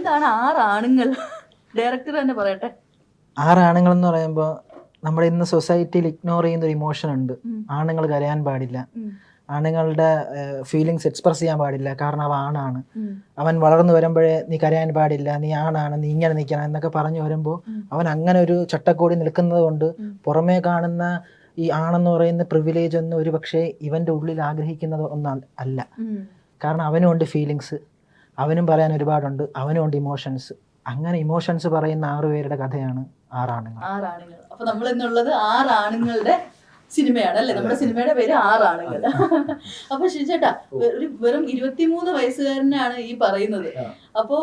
എന്താണ് 6 ആണുങ്ങൾ? ഡയറക്ടർ തന്നെ പറയട്ടെ. 6 ആണുങ്ങൾ എന്ന് പറയുമ്പോൾ നമ്മുടെ ഇന്ന് സൊസൈറ്റിയിൽ ഇഗ്നോർ ചെയ്യുന്ന ഒരു ഇമോഷൻ ഉണ്ട്. ആണുങ്ങൾ കരയാൻ പാടില്ല, ആണുങ്ങളുടെ ഫീലിങ്സ് എക്സ്പ്രസ് ചെയ്യാൻ പാടില്ല, കാരണം അവൻ ആണാണ്. അവൻ വളർന്നു വരുമ്പോഴേ നീ കരയാൻ പാടില്ല, നീ ആണാണ്, നീ ഇങ്ങനെ നിൽക്കണം എന്നൊക്കെ പറഞ്ഞു വരുമ്പോൾ അവൻ അങ്ങനെ ഒരു ചട്ടക്കൂടി നിൽക്കുന്നത് കൊണ്ട് പുറമേ കാണുന്ന ഈ ആണെന്ന് പറയുന്ന പ്രിവിലേജ് ഒന്നും ഒരു പക്ഷേ ഇവൻ്റെ ഉള്ളിൽ ആഗ്രഹിക്കുന്നത് ഒന്നും അല്ല. കാരണം അവനും ഉണ്ട് ഫീലിങ്സ്, അവനും പറയാൻ ഒരുപാടുണ്ട്, അവനും ഉണ്ട് ഇമോഷൻസ്. അങ്ങനെ ഇമോഷൻസ് പറയുന്ന 6 പേരുടെ കഥയാണ് 6 ആണുങ്ങൾ. 6 ആണുങ്ങൾ. അപ്പൊ നമ്മൾ ഇന്നുള്ളത് 6 ആണുങ്ങളുടെ സിനിമയാണ് അല്ലേ? നമ്മുടെ സിനിമയുടെ പേര് 6 ആണുങ്ങൾ. അപ്പൊ ഷിജേട്ടാ, വെറും 23 വയസ്സുകാരനാണ് ഈ പറയുന്നത്. അപ്പോ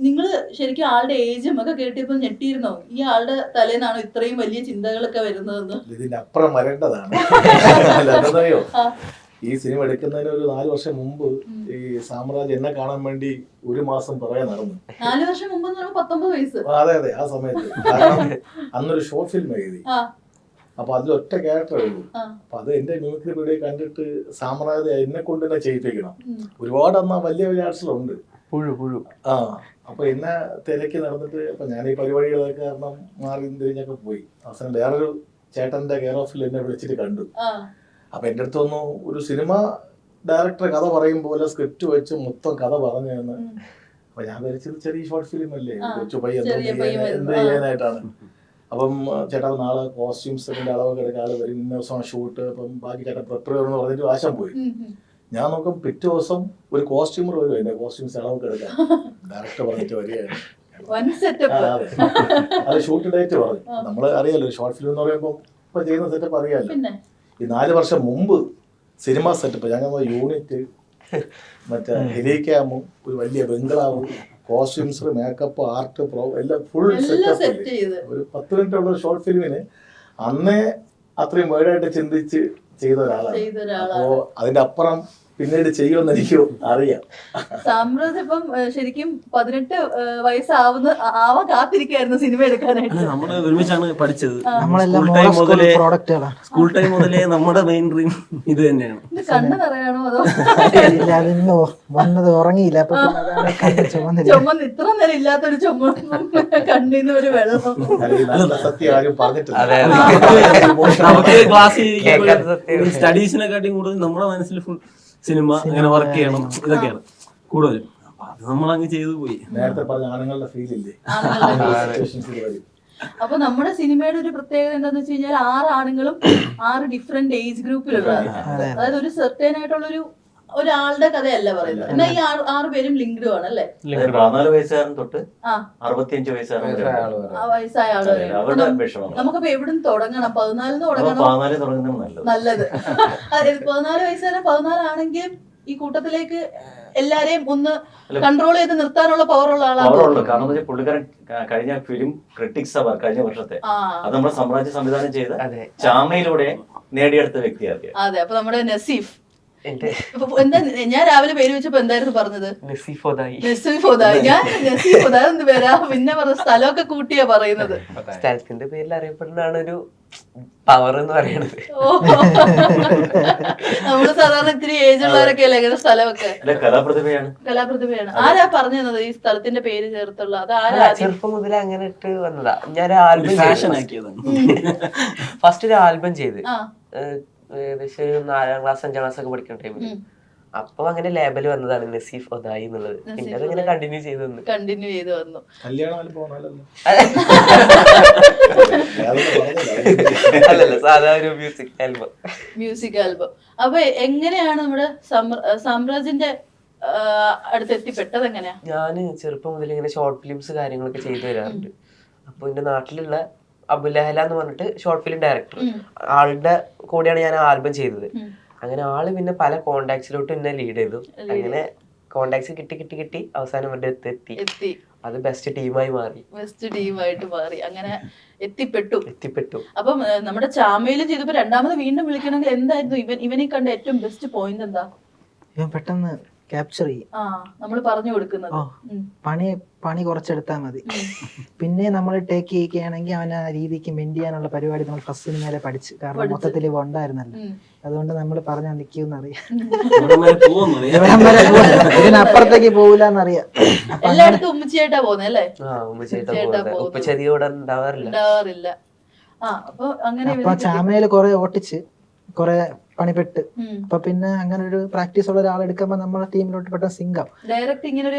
നിങ്ങള് ശരിക്കും ആളുടെ ഏജും ഒക്കെ കേട്ടിപ്പോ ഞെട്ടിയിരുന്നോ? ഈ ആളുടെ തലേന്നാണോ ഇത്രയും വലിയ ചിന്തകളൊക്കെ വരുന്നതെന്ന്? ഇതിനപ്പുറം വരേണ്ടതാണ്. ഈ സിനിമ എടുക്കുന്നതിന് ഒരു 4 വർഷം മുമ്പ് ഈ സാമ്രാജ്യം എന്നെ കാണാൻ വേണ്ടി 1 മാസം പുറകെ നടന്നു. 4 വർഷം മുമ്പ് 19 വയസ്സ്. അതെ അതെ, ആ സമയത്ത്. കാരണം അന്നൊരു ഷോർട്ട് ഫിലിം എഴുതി. അപ്പൊ അതിൽ ഒറ്റ ക്യാരക്ടറേ ഉള്ളൂ. അപ്പൊ അത് എന്റെ മ്യൂസിക് വീഡിയോ കണ്ടിട്ട് സാമ്രാജ്യം എന്നെ കൊണ്ട് തന്നെ ചെയ്യിപ്പിക്കണം. ഒരുപാട് അന്ന് വലിയ വലിയ ആർട്സിലുണ്ട്. അപ്പൊ എന്നെ തിരക്കി നടന്നിട്ട് അപ്പൊ ഞാൻ ഈ പരിപാടികളൊക്കെ കാരണം മാറി തിരിഞ്ഞൊക്കെ പോയി. അവസാനം വേറൊരു ചേട്ടന്റെ കെയർ ഓഫിൽ എന്നെ വിളിച്ചിട്ട് കണ്ടു. അപ്പൊ എന്റെ അടുത്ത് വന്നു, ഒരു സിനിമ ഡയറക്ടർ കഥ പറയും പോലെ സ്ക്രിപ്റ്റ് വെച്ച് മൊത്തം കഥ പറഞ്ഞു തന്നു. അപ്പൊ ഞാൻ വിചാരിച്ചത് ചെറിയ ഷോർട്ട് ഫിലിം അല്ലേ, കൊച്ചു പയ്യൻ എന്ത് ചെയ്യാനായിട്ടാണ്. അപ്പം ചേട്ടാ നാളെ കോസ്റ്റ്യൂംസിന്റെ അളവൊക്കെ എടുക്കാതെ വരും, ഇന്ന ദിവസമാണ് ഷൂട്ട്, അപ്പം ബാക്കി ചേട്ടാ പ്രിപ്പയർ എന്ന് പറഞ്ഞിട്ട് ആശം പോയി. ഞാൻ നോക്കും പിറ്റേ ദിവസം ഒരു കോസ്റ്റ്യൂമർ വരും എന്റെ കോസ്റ്റ്യൂംസ് അളവൊക്കെ എടുക്കാൻ. ഡയറക്ടർ പറഞ്ഞിട്ട് വരികയാണ്. അത് ഷൂട്ട് ഡേറ്റ് പറഞ്ഞു. നമ്മള് അറിയാലോ ഷോർട്ട് ഫിലിം എന്ന് പറയുമ്പോൾ ഇപ്പൊ ചെയ്യുന്ന സെറ്റപ്പ് അറിയാലോ. ഈ 4 വർഷം മുമ്പ് സിനിമ സെറ്റപ്പ്, ഞങ്ങൾ യൂണിറ്റ്, മറ്റേ ഹെലിക്യാമും ഒരു വലിയ ബംഗ്ലാവും, കോസ്റ്റ്യൂംസ്, മേക്കപ്പ്, ആർട്ട്, എല്ലാം ഫുൾ സെറ്റപ്പ്. ഒരു 10 മിനിറ്റ് ഉള്ള ഷോർട്ട് ഫിലിമിന് അന്നേ അത്രയും വേർഡായിട്ട് ചിന്തിച്ച് ചെയ്ത ഒരാളാണ്. അപ്പോ അതിന്റെ അപ്പുറം പിന്നീട് ചെയ്യുമെന്ന് എനിക്ക് അറിയാം. സാമ്രാജ് ഇപ്പം ശരിക്കും 18 ആവാൻ കാത്തിരിക്കായിരുന്നു സിനിമ എടുക്കാനായിട്ട്. നമ്മള് ഒരുമിച്ചാണ് പഠിച്ചത്. സ്കൂൾ ടൈം മുതലേ നമ്മുടെ മെയിൻ ഡ്രീം ഇത് തന്നെയാണ്. കണ്ണ് നിറയാണോ അതോ വന്നത് ഉറങ്ങിയില്ല, ചുമന്ന് ഇത്ര നേരം ഇല്ലാത്തൊരു ചുമ കണ്ണിന്ന് ഒരു വെള്ളം. സത്യം ആരും പറഞ്ഞിട്ടില്ല. നമുക്ക് ക്ലാസ്സിൽ സ്റ്റഡീസിനെക്കാട്ടിയും കൂടുതൽ നമ്മുടെ മനസ്സിൽ ഫുൾ സിനിമ അങ്ങനെ വർക്ക് ചെയ്യണം, ഇതൊക്കെയാണ് കൂടുതലും. അപ്പൊ അത് നമ്മളങ്ങ് ചെയ്തു പോയി. നേരത്തെ പറഞ്ഞ ആണുങ്ങളുടെ ഫീൽ ഇല്ലേ? അപ്പൊ നമ്മുടെ സിനിമയുടെ ഒരു പ്രത്യേകത എന്താന്ന് വെച്ച് കഴിഞ്ഞാൽ 6 ആണുങ്ങളും 6 ഡിഫറെന്റ് ഏജ് ഗ്രൂപ്പിലുള്ളതാണ്. അതായത് ഒരു സെർട്ടൈൻ ആയിട്ടുള്ള ഒരാളുടെ കഥയല്ല പറയുന്നത്. എന്നാൽ ഈ 6 പേരും ലിങ്ക്ഡ് ആണ് അല്ലേ? 14 വയസ്സുകാരൻ തൊട്ട് 65 വയസ്സായ ആള് വരെ. നമുക്കപ്പോ എവിടുന്ന് തുടങ്ങണം? 14 തുടങ്ങണം നല്ലത്. 14 വയസ്സുകാരൻ 14 ആണെങ്കിലും ഈ കൂട്ടത്തിലേക്ക് എല്ലാരെയും ഒന്ന് കൺട്രോൾ ചെയ്ത് നിർത്താനുള്ള പവറുള്ള ആളാണ്. കാരണം പുള്ളിക്കാരൻ കഴിഞ്ഞ ഫിലിം ക്രിട്ടിക്സ് അവർ കഴിഞ്ഞ വർഷത്തെ അത് നമ്മുടെ സാമ്രാജ്യ സംവിധാനം ചെയ്ത് ചാമയിലൂടെ നേടിയെടുത്ത വ്യക്തിയാണ്. അതെ. അപ്പൊ നമ്മുടെ നസീഫ് എന്താ, ഞാൻ രാവിലെ പേര് വെച്ചപ്പോ എന്തായിരുന്നു പറഞ്ഞത്? നസീഫ് ഒതായി. ഞാൻ നസീഫ് ഒതായി എന്ത് പേരാ? പിന്നെ പറഞ്ഞ സ്ഥലമൊക്കെ കൂട്ടിയാ പറയുന്നത്. സ്ഥലത്തിന്റെ പേരിൽ അറിയപ്പെടുന്നതാണ് ഒരു പവർ എന്ന് പറയുന്നത്. നമ്മള് സാധാരണ ഇത്തിരി ഏജ് ഉള്ളവരൊക്കെ അല്ലേ ഇങ്ങനെ സ്ഥലമൊക്കെ. കലാപ്രതിഭയാണ്. ആരാ പറഞ്ഞു തന്നത് ഈ സ്ഥലത്തിന്റെ പേര് ചേർത്തുള്ള? അത് ആരാ? ചെറുപ്പം മുതലേ അങ്ങനെ ഇട്ട് വന്നതാ. ഞാൻ ആൽബം ഫസ്റ്റ് ഒരു ആൽബം ചെയ്ത് ഏകദേശം 4ാം ക്ലാസ് 5ാം ക്ലാസ് ഒക്കെ പഠിക്കുന്ന ടൈമില്. അപ്പൊ അങ്ങനെ ലേബൽ വന്നതാണ് നസീഫ് ഒതായി എന്നുള്ളത്. പിന്നെ അതങ്ങനെ കണ്ടിന്യൂ ചെയ്ത് വന്നു. അല്ലല്ല, സാധാ ഒരു മ്യൂസിക് ആൽബം. അപ്പൊ എങ്ങനെയാണ് നമ്മുടെ സാമ്രാജ്യന്റെ അടുത്ത് എത്തിപ്പെട്ടത്? എങ്ങനെയാ? ഞാന് ചെറുപ്പം മുതൽ ഇങ്ങനെ ഷോർട്ട് ഫിലിംസ് കാര്യങ്ങളൊക്കെ ചെയ്തു വരാറുണ്ട്. അപ്പൊ എന്റെ നാട്ടിലുള്ള അബുലഹല എന്ന് പറഞ്ഞിട്ട് ഷോർട്ട് ഫിലിം ഡയറക്ടർ, ആളുടെ കൂടെയാണ് ഞാൻ ആൽബം ചെയ്തത്. അങ്ങനെ ആള് പിന്നെ പല കോണ്ടാക്ട്സിലോട്ട് എന്നെ ലീഡ് ചെയ്തു. അങ്ങനെ കോണ്ടാക്ട്സ് കിട്ടി അവസാനം അവരുടെ എത്തി. അത് ബെസ്റ്റ് ടീമായിട്ട് മാറി. അങ്ങനെ എത്തിപ്പെട്ടു. അപ്പം നമ്മുടെ ചാമയിലും ചെയ്തപ്പോ രണ്ടാമത് വീണ്ടും വിളിക്കണമെങ്കിൽ എന്തായിരുന്നു ഇവനെ കണ്ട ഏറ്റവും ബെസ്റ്റ് പോയിന്റ് എന്താ? ഇവൻ പെട്ടെന്ന് ക്യാപ്ചർ ചെയ്യും. നമ്മൾ പറഞ്ഞു കൊടുക്കുന്നത് പണി കുറച്ചെടുത്താൽ മതി. പിന്നെ നമ്മൾ ടേക്ക് ചെയ്യുകയാണെങ്കിൽ അവൻ ആ രീതിക്ക് മെന്റ് ചെയ്യാനുള്ള പരിപാടി നമ്മൾ ഫസ്റ്റ് സിനിമയിലെ പഠിച്ച്. കാരണം മൊത്തത്തിൽ ഇവ ഉണ്ടായിരുന്നല്ലോ. അതുകൊണ്ട് നമ്മൾ പറഞ്ഞാൽ നിൽക്കുമെന്നറിയാം. ഇവിടെ വരെ പോകുന്നു. ഇവിടം വരെ ഇതിനപ്പുറത്തേക്ക് പോകില്ല എന്നറിയാം. എല്ലായിടത്തും ഉമ്മച്ചിയായിട്ടാ പോകുന്നത് അല്ലേ? ഉപ്പച്ചി അധികം ഇവിടെ ഉണ്ടാവാറില്ല. ഉണ്ടാവാറില്ല. അപ്പൊ അങ്ങനെ അപ്പൊ ചാമയില് കുറെ ഓട്ടിച്ച് കുറെ പണിപ്പെട്ട് അപ്പൊ പിന്നെ അങ്ങനെ ഒരു പ്രാക്ടീസ് ഉള്ള ഒരാൾ എടുക്കുമ്പോ നമ്മളെ ടീമിലോട്ട് പെട്ടെന്ന് സിങ്കം. ഡയറക്റ്റ് ഇങ്ങനെ ഒരു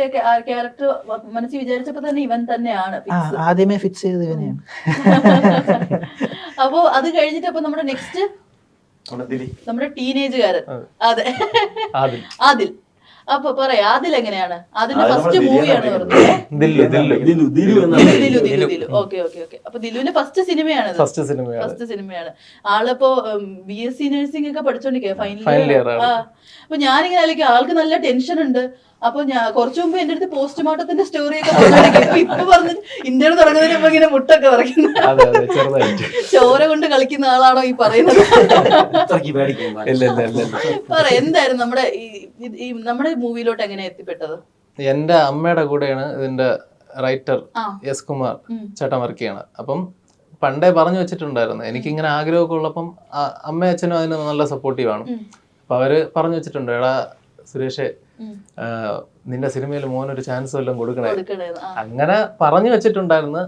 ക്യാരക്ടർ മനസ്സിൽ വിചാരിച്ചപ്പോ തന്നെ ഇവൻ തന്നെയാണ് ആദ്യമേ ഫിക്സ് ചെയ്ത് ഇവനെയാണ്. അപ്പൊ അത് കഴിഞ്ഞിട്ട് അപ്പൊ നമ്മുടെ നെക്സ്റ്റ് നമ്മുടെ ടീനേജുകാരൻ അതെ ആദിൽ. അപ്പൊ പറയാ ആദിൽ എങ്ങനെയാണ്? അതിന്റെ ഫസ്റ്റ് മൂവിയാണ് ദിലു. ഓക്കെ. അപ്പൊ ദിലുവിന്റെ ഫസ്റ്റ് സിനിമയാണ്. ഫസ്റ്റ് സിനിമയാണ്. ആളിപ്പോ BSc നഴ്സിംഗ് ഒക്കെ പഠിച്ചോണ്ടിരിക്കുക, ഫൈനൽ ഇയർ. അപ്പൊ ഞാനിങ്ങനെ ആലോചിക്കും ആൾക്ക് നല്ല ടെൻഷൻ ഉണ്ട്. അപ്പൊ ഞാൻ കുറച്ചു മുമ്പ് എന്റെ അടുത്ത് പോസ്റ്റ്മോർട്ടത്തിന്റെ സ്റ്റോറി ഒക്കെ പറഞ്ഞോണ്ടിരിക്കും. ഇപ്പൊ പറഞ്ഞ് ഇന്റർവ്യൂ തുടങ്ങുന്നതിന് മുമ്പ് ഇങ്ങനെ മുട്ടൊക്കെ പറയുന്നത് ചോര കൊണ്ട് കളിക്കുന്ന ആളാണോ ഈ പറയുന്നത്? പറ, എന്തായിരുന്നു നമ്മുടെ മൂവിയിലോട്ട് എങ്ങനെ എത്തിപ്പെട്ടത്? എന്റെ അമ്മയുടെ കൂടെയാണ് ഇതിന്റെ റൈറ്റർ എസ് കുമാർ ചേട്ടൻ വർക്ക് ചെയ്യണത്. അപ്പം പണ്ടേ പറഞ്ഞു വെച്ചിട്ടുണ്ടായിരുന്നു എനിക്കിങ്ങനെ ആഗ്രഹമൊക്കെ ഉള്ളപ്പം അമ്മയും അച്ഛനും അതിന് നല്ല സപ്പോർട്ടീവാണ്. അപ്പൊ അവര് പറഞ്ഞു വെച്ചിട്ടുണ്ട്, എടാ സുരേഷേ നിന്റെ സിനിമയിൽ മോനൊരു ചാൻസ് വല്ലതും കൊടുക്കണേ. അങ്ങനെ പറഞ്ഞു വെച്ചിട്ടുണ്ടായിരുന്നു.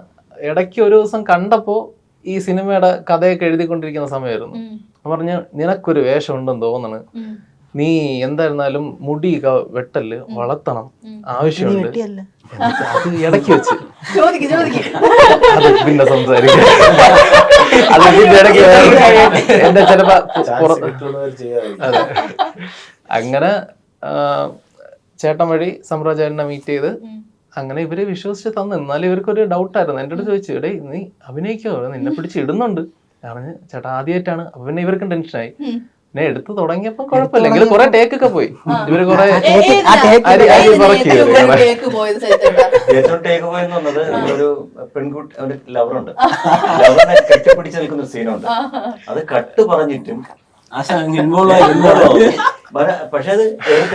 ഇടയ്ക്ക് ഒരു ദിവസം കണ്ടപ്പോ ഈ സിനിമയുടെ കഥയൊക്കെ എഴുതിക്കൊണ്ടിരിക്കുന്ന സമയമായിരുന്നു. പറഞ്ഞു നിനക്കൊരു വേഷം ഉണ്ടെന്ന് തോന്നണ്, നീ എന്തായിരുന്നാലും മുടി വെട്ടല് വളർത്തണം, ആവശ്യമുണ്ട്. അത് ഇടയ്ക്ക് വെച്ച് അത് പിന്നെ സംസാരിക്കും. അത് പിന്നെ ഇടയ്ക്ക് എന്റെ ചിലപ്പോ അതെ. അങ്ങനെ ചേട്ടൻ വഴി സമ്രാജ് ചേട്ടനെ മീറ്റ് ചെയ്ത് അങ്ങനെ ഇവര് വിശ്വസിച്ച് തന്നു. എന്നാലും ഇവർക്കൊരു ഡൗട്ടായിരുന്നു. എൻ്റെ അടുത്ത് ചോദിച്ചു, എടേ നീ അഭിനയിക്കോ, നിന്നെ പിടിച്ച് ഇടുന്നുണ്ട്. പറഞ്ഞു ചേട്ടാ ആദ്യമായിട്ടാണ്. അപ്പൊ പിന്നെ ഇവർക്കും ടെൻഷനായി. പിന്നെ എടുത്ത് തുടങ്ങിയപ്പോ കുഴപ്പമില്ല, എങ്കിലും കുറെ ടേക്കൊക്കെ പോയി. ഇവര് കുറെ ഏറ്റവും ടേക്ക് പോയെന്ന് പറഞ്ഞത് ഒരു പെൺകുട്ടി ഒരു ലവറുണ്ട്, ലവറിനെ കെട്ടിപ്പിടിച്ച് നിൽക്കുന്ന സീനുണ്ട്. അത് കട്ട് പറഞ്ഞിട്ടും പക്ഷെ അത്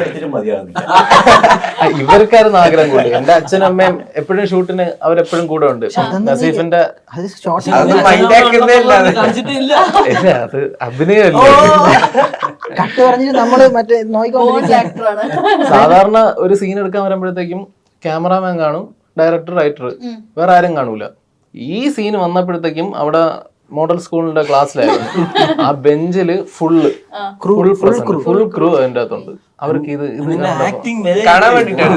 എടുത്തിട്ടും മതിയാകുന്നില്ല. ഇവർക്കായിരുന്നു ആഗ്രഹം കൂടുതൽ. എന്റെ അച്ഛനും അമ്മയും എപ്പോഴും ഷൂട്ടിന് അവരെപ്പോഴും കൂടെ ഉണ്ട്. നസീഫിന്റെ അത് അഭിനയമല്ലേ. സാധാരണ ഒരു സീൻ എടുക്കാൻ വരുമ്പോഴത്തേക്കും ക്യാമറാമാൻ കാണും, ഡയറക്ടർ, റൈറ്റർ, വേറെ ആരും കാണൂല. ഈ സീൻ വന്നപ്പോഴത്തേക്കും അവിടെ മോഡൽ സ്കൂളിന്റെ ക്ലാസ്സിലായിരുന്നു. ആ ബെഞ്ചില് ഫുൾ ക്രൂ അതിന്റെ അകത്തുണ്ട്. അവർക്ക് ഇത് കാണാൻ വേണ്ടിട്ടാണ്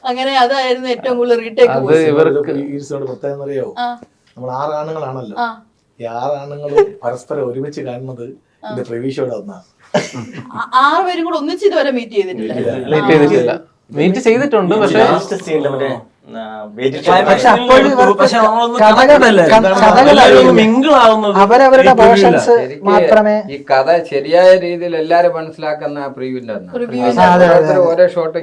അങ്ങനെ അതായിരുന്നു ഏറ്റവും കൂടുതൽ റീടേക്ക്. അത് ഇവർക്ക് പ്രത്യേകം നമ്മൾ 6 ആണുങ്ങളാണല്ലോ. ഈ 6 ആണുങ്ങളും പരസ്പരം ഒരുമിച്ച് കാണുന്നത് ഇതിന്റെ പ്രവീഷയോടെ ഒന്നാണ്. 6 പേരും കൂടെ ഒന്നിച്ച് ഇതുവരെ മീറ്റ് ചെയ്തിട്ടില്ല. മീറ്റ് ചെയ്തിട്ടുണ്ട്. പക്ഷെ അവരവരുടെ പോർഷൻസ് മാത്രമേ ഈ കഥ ശരിയായ രീതിയിൽ എല്ലാരും മനസ്സിലാക്കുന്ന ഓരോ ഷോട്ട്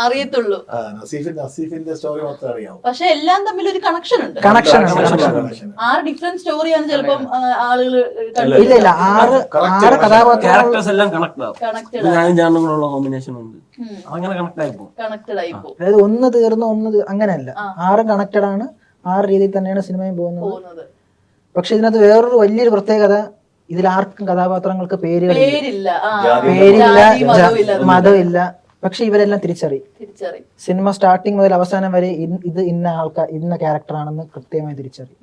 അറിയത്തുള്ളൂ. നസീഫിന്റെ സ്റ്റോറി മാത്രമേ അറിയാവൂ. പക്ഷെ എല്ലാം തമ്മിൽ ഒരു കണക്ഷൻ ഉണ്ട്. 6 ഡിഫറെന്റ് സ്റ്റോറിയാണ് ചിലപ്പം ആളുകൾ ഇല്ല 6 കഥാപാത്രങ്ങൾ എല്ലാം കണക്ട് കോമ്പിനേഷൻ ഉണ്ട്. അങ്ങനെ കണക്റ്റഡ് ആയി പോകും. അതായത് ഒന്ന് തീർന്ന് ഒന്ന് അങ്ങനെയല്ല, 6 കണക്റ്റഡ് ആണ്. 6 രീതിയിൽ തന്നെയാണ് സിനിമയും പോകുന്നത്. പക്ഷെ ഇതിനകത്ത് വേറൊരു വലിയൊരു പ്രത്യേകത, ഇതിൽ ആർക്കും കഥാപാത്രങ്ങൾക്ക് പേരില്ല, മതമില്ല. പക്ഷെ ഇവരെല്ലാം തിരിച്ചറിയും. സിനിമ സ്റ്റാർട്ടിങ് മുതൽ അവസാനം വരെ ഇത് ഇന്ന ആൾക്കാർ, ഇന്ന ക്യാരക്ടർ ആണെന്ന് കൃത്യമായി തിരിച്ചറിയും.